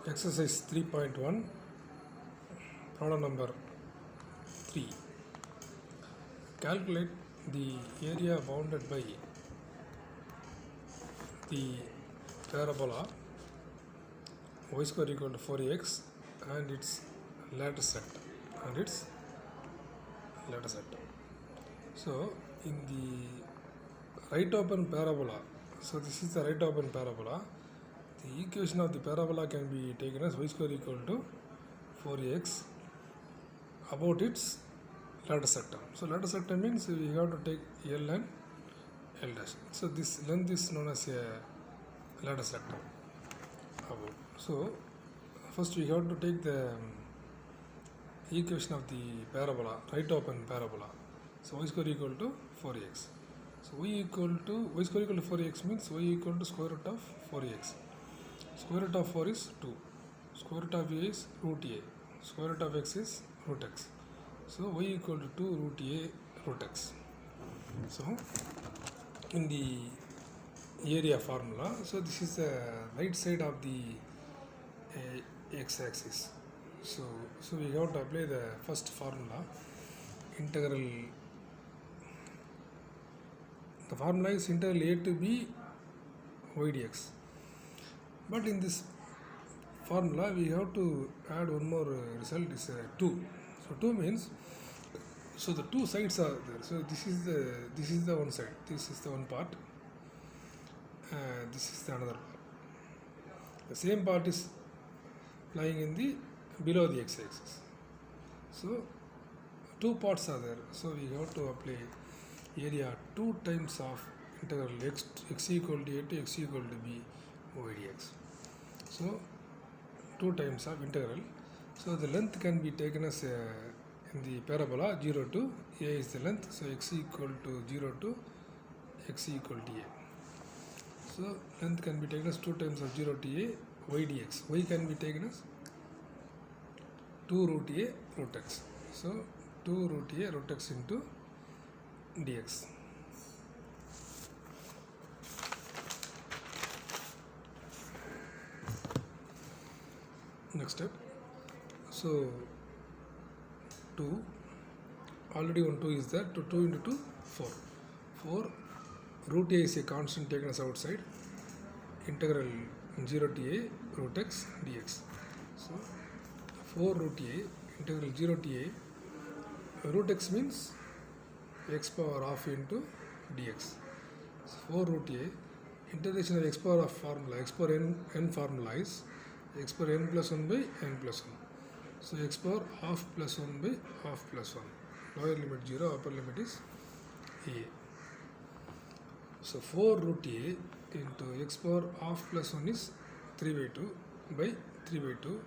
Exercise 3.1, problem number 3. Calculate the area bounded by the parabola y square equal to 4x and its lattice set. So, in the right open parabola, so this is the right open parabola. The equation of the parabola can be taken as y square equal to 4x about its lattice sector. So lattice sector means we have to take L and L dash. So this length is known as a lattice sector. So first we have to take the equation of the parabola, right open parabola. So y square equal to 4x. So y square equal to 4x means y equal to square root of 4x. Square root of 4 is 2. Square root of a is root a. Square root of x is root x. So y equal to 2 root a root x. So in the area formula, so this is the right side of the x-axis. So we have to apply the first formula, integral. The formula is integral a to b y dx. But in this formula we have to add one more result, is 2. So 2 means, so the two sides are there. So this is the one side, this is the one part, this is the another part. The same part is lying in the below the x-axis. So two parts are there. So we have to apply area 2 times of integral x equal to a to x equal to b y dx. So 2 times of integral. So the length can be taken as in the parabola 0 to a is the length. So x equal to 0 to x equal to a. So length can be taken as 2 times of 0 to a y dx. Y can be taken as 2 root a root x. So 2 root a root x into dx. Next step. So 2, already 1 2 is there. 2 into 2 4. 4 root a is a constant taken as outside. Integral 0 to a root x dx. So 4 root a integral 0 to a root x means x power half into dx. So 4 root a integration of x power of formula, x power n formula is x power n plus 1 by n plus 1. So x power half plus 1 by half plus 1. Lower limit 0, upper limit is a. So 4 root a into x power half plus 1 is 3 by 2 by 3 by 2.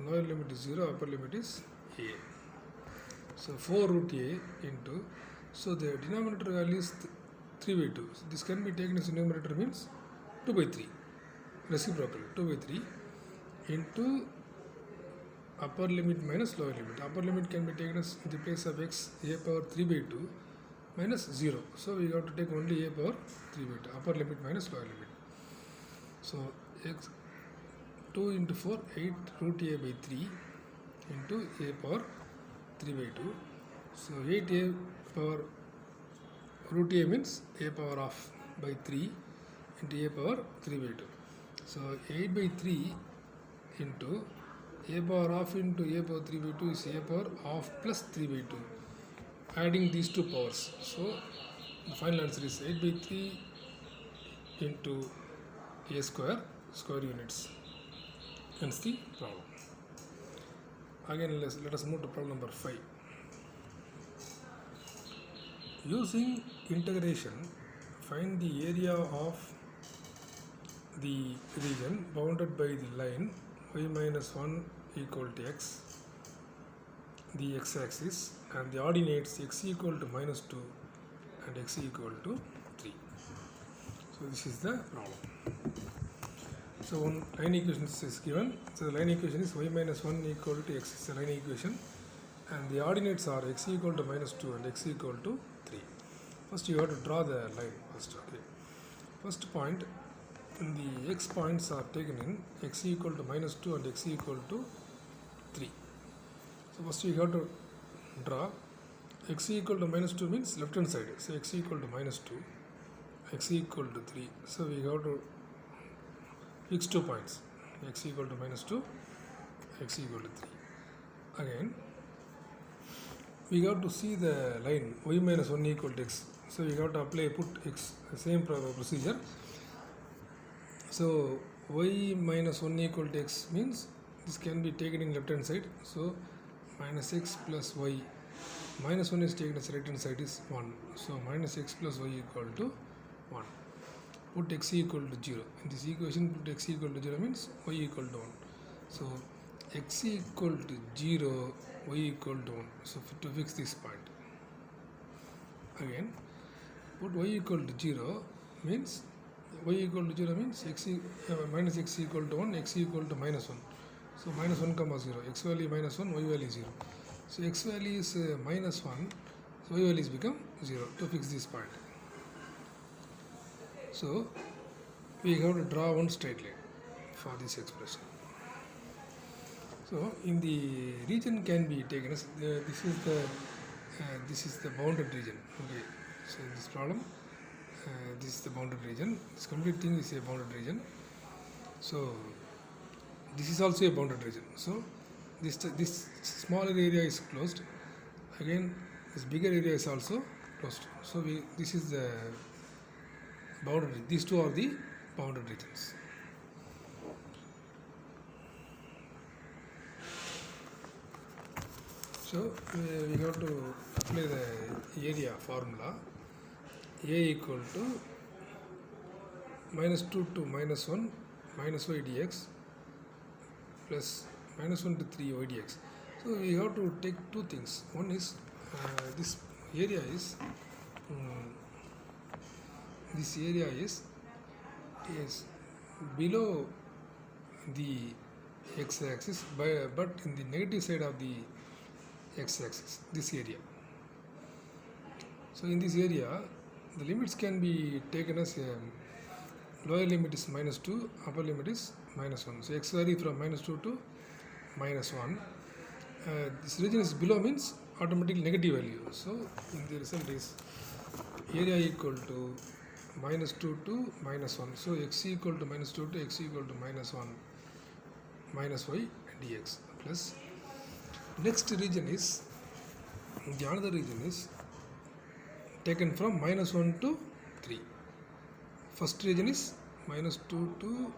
Lower limit is 0, upper limit is a. So 4 root a into, so the denominator value is 3 by 2. So this can be taken as numerator means 2 by 3. Reciprocal 2 by 3 into upper limit minus lower limit. Upper limit can be taken as in the place of x a power 3 by 2 minus 0. So we have to take only a power 3 by 2. Upper limit minus lower limit. So x 2 into 4 8 root a by 3 into a power 3 by 2. So 8 a power root a means a power half by 3 into a power 3 by 2. So 8 by 3 into a power half into a power 3 by 2 is a power half plus 3 by 2. Adding these two powers. So the final answer is 8 by 3 into a square units. Hence the problem. Again let us move to problem number 5. Using integration, find the area of the region bounded by the line y minus 1 equal to x, the x-axis, and the ordinates x equal to minus 2 and x equal to 3. So this is the problem. So one line equation is given. So the line equation is y minus 1 equal to x is the line equation, and the ordinates are x equal to minus 2 and x equal to 3. First you have to draw the line first. Okay. First point, the x points are taken in x equal to minus 2 and x equal to 3. So first we have to draw x equal to minus 2 means left hand side. So x equal to minus 2, x equal to 3. So we have to fix 2 points, x equal to minus 2, x equal to 3. Again we have to see the line y minus 1 equal to x. So we have to put x, same procedure. So y minus 1 equal to x means this can be taken in left hand side. So minus x plus y, minus 1 is taken as right hand side is 1. So minus x plus y equal to 1. Put x equal to 0. In this equation put x equal to 0 means y equal to 1. So x equal to 0, y equal to 1. So to fix this point, again put y equal to 0 means y equal to 0 means minus x equal to 1, x equal to minus 1. So minus 1 comma 0, x value minus 1, y value is 0. So x value is minus 1, so y value is become 0 to fix this point. So we have to draw one straight line for this expression. So in the region can be taken as this is the bounded region. Okay. So in this problem, this is the bounded region. This complete thing is a bounded region. So this is also a bounded region. So this smaller area is closed. Again, this bigger area is also closed. So this is the boundary. These two are the bounded regions. So we have to apply the area formula. A equal to minus 2 to minus 1 minus y dx plus minus 1 to 3 y dx. So we have to take two things. One is this area is below the x-axis, but in the negative side of the x-axis, this area. So in this area, the limits can be taken as lower limit is minus 2, upper limit is minus 1. So x vary from minus 2 to minus 1. This region is below means automatically negative value. So in the result is area equal to minus 2 to minus 1. So x equal to minus 2 to x equal to minus 1 minus y dx plus next region is the another region is taken from minus 1 to 3. First region is minus 2 to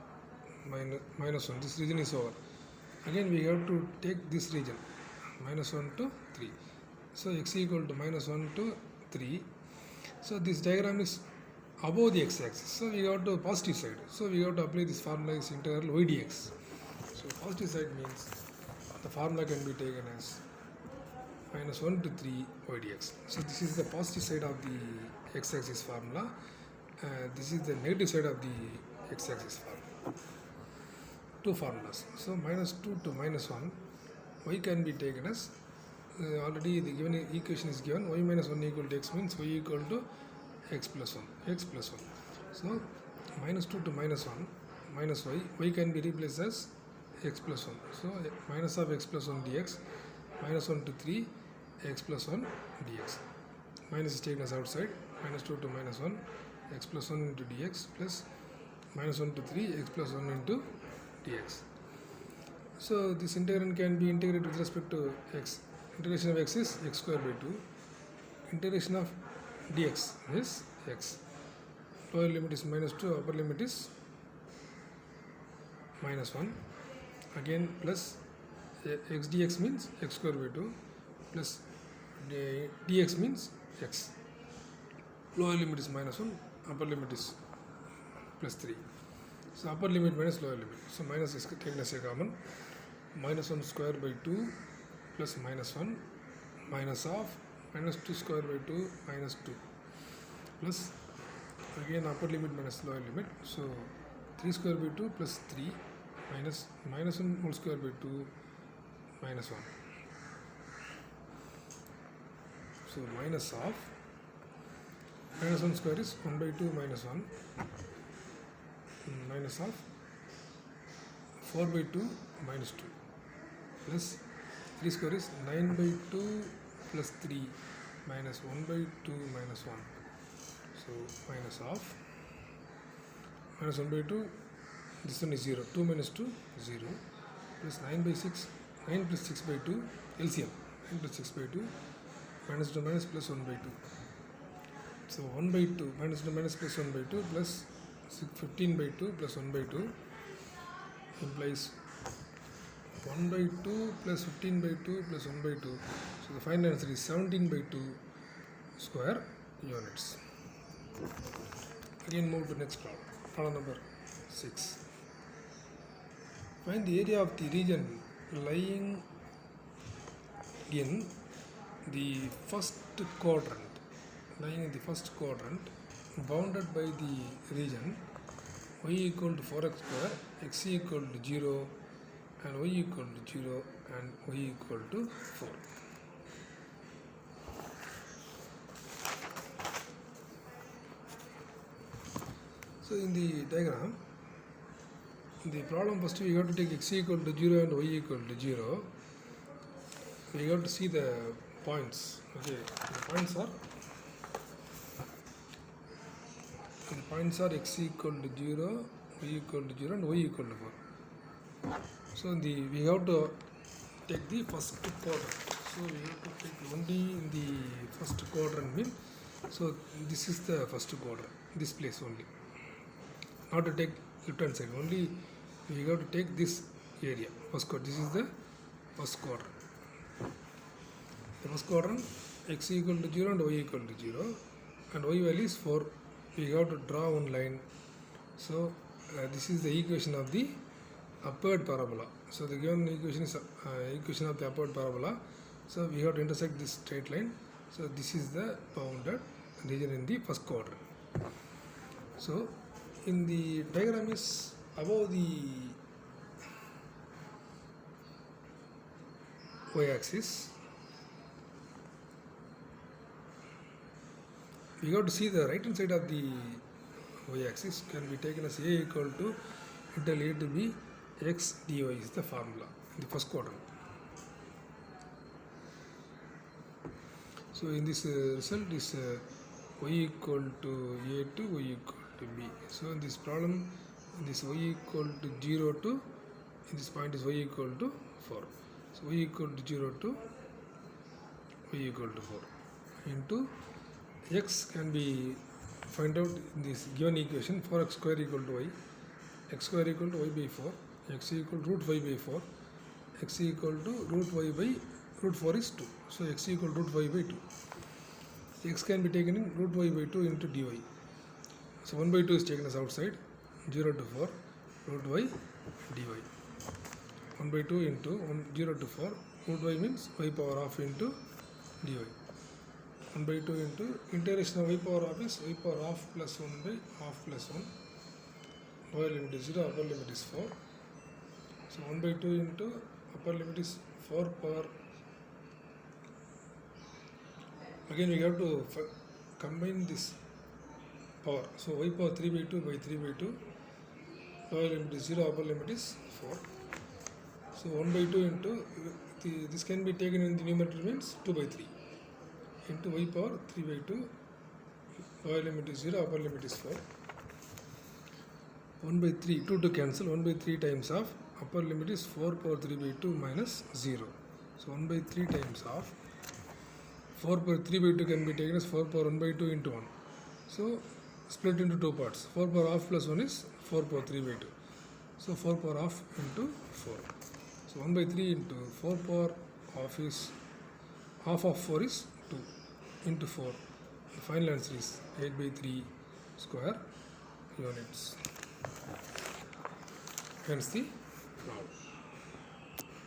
minus 1. This region is over. Again we have to take this region minus 1 to 3. So x equal to minus 1 to 3. So this diagram is above the x-axis. So we have to positive side. So we have to apply this formula is integral y dx. So positive side means the formula can be taken as minus 1 to 3 y dx. So this is the positive side of the x-axis formula. This is the negative side of the x-axis formula. Two formulas. So minus 2 to minus 1, y can be taken as already the given equation is given. Y minus 1 equal to x means y equal to x plus 1. X plus 1. So minus 2 to minus 1 minus y can be replaced as x plus 1. So minus of x plus 1 dx, minus 1 to 3 x plus 1 dx. Minus is taken as outside, minus 2 to minus 1 x plus 1 into dx plus minus 1 to 3 x plus 1 into dx. So this integral can be integrated with respect to x. Integration of x is x square by 2. Integration of dx is x. Lower limit is minus 2, upper limit is minus 1. Again plus x dx means x square by 2 plus dx means x. Lower limit is minus 1, upper limit is plus 3. So upper limit minus lower limit. So minus is taken as a common. Minus 1 square by 2 plus minus 1 minus of minus 2 square by 2 minus 2 plus again upper limit minus lower limit. So 3 square by 2 plus 3 minus 1 whole square by 2 minus 1. So minus of minus 1 square is 1 by 2 minus 1 minus of 4 by 2 minus 2 plus 3 square is 9 by 2 plus 3 minus 1 by 2 minus 1. So minus of minus 1 by 2, this one is 0, 2 minus 2 0 plus 9 by 6, 9 plus 6 by 2 LCM, 9 plus 6 by 2 minus 2 minus plus 1 by 2. So 1 by 2 minus 2 minus plus 1 by 2 plus 15 by 2 plus 1 by 2 implies 1 by 2 plus 15 by 2 plus 1 by 2. So the final answer is 17 by 2 square units. Again move to next problem. Problem number 6. Find the area of the region lying in the first quadrant, bounded by the region y equal to 4x square, x equal to 0 and y equal to 0 and y equal to 4. So in the diagram, in the problem first we have to take x equal to 0 and y equal to 0. We have to see the points. Okay, the points are x equal to 0, y equal to 0 and y equal to 4. So we have to take the first quadrant. So we have to take only in the first quadrant mean. So this is the first quadrant, this place only. Not to take left hand side, only we have to take this area, first quadrant. This is the first quadrant. The first quadrant, x equal to 0 and y equal to 0 and y value is 4. We have to draw one line. So this is the equation of the upward parabola. So the given equation is equation of the upward parabola. So we have to intersect this straight line. So this is the bounded region in the first quadrant. So in the diagram is above the y-axis. We have to see the right hand side of the y-axis can be taken as a equal to integral a to b x dy is the formula in the first quadrant. So in this result is y equal to a to y equal to b. So in this problem, this y equal to 0 to, in this point is y equal to 4. So y equal to 0 to y equal to 4 into x can be find out in this given equation 4x square equal to y, x square equal to y by 4, x equal to root y by 4, x equal to root y by root 4 is 2. So x equal to root y by 2. X can be taken in root y by 2 into dy. So 1 by 2 is taken as outside, 0 to 4 root y dy. 1 by 2 into 0 to 4 root y means y power half into dy. 1 by 2 into integration of y power half is y power half plus 1 by half plus 1. Lower limit is 0, upper limit is 4. So 1 by 2 into upper limit is 4 power. Again we have to combine this power. So y power 3 by 2 by 3 by 2. Lower limit is 0, upper limit is 4. So 1 by 2 into this can be taken in the numerator means 2 by 3 into y power 3 by 2. Lower limit is 0, upper limit is 4. 1 by 3, 2 to cancel, 1 by 3 times of upper limit is 4 power 3 by 2 minus 0. So 1 by 3 times of 4 power 3 by 2 can be taken as 4 power 1 by 2 into 1. So split into two parts. 4 power half plus 1 is 4 power 3 by 2. So 4 power half into 4. So 1 by 3 into 4 power half is half of 4 is 2 into 4. The final answer is 8 by 3 square units. Hence the problem.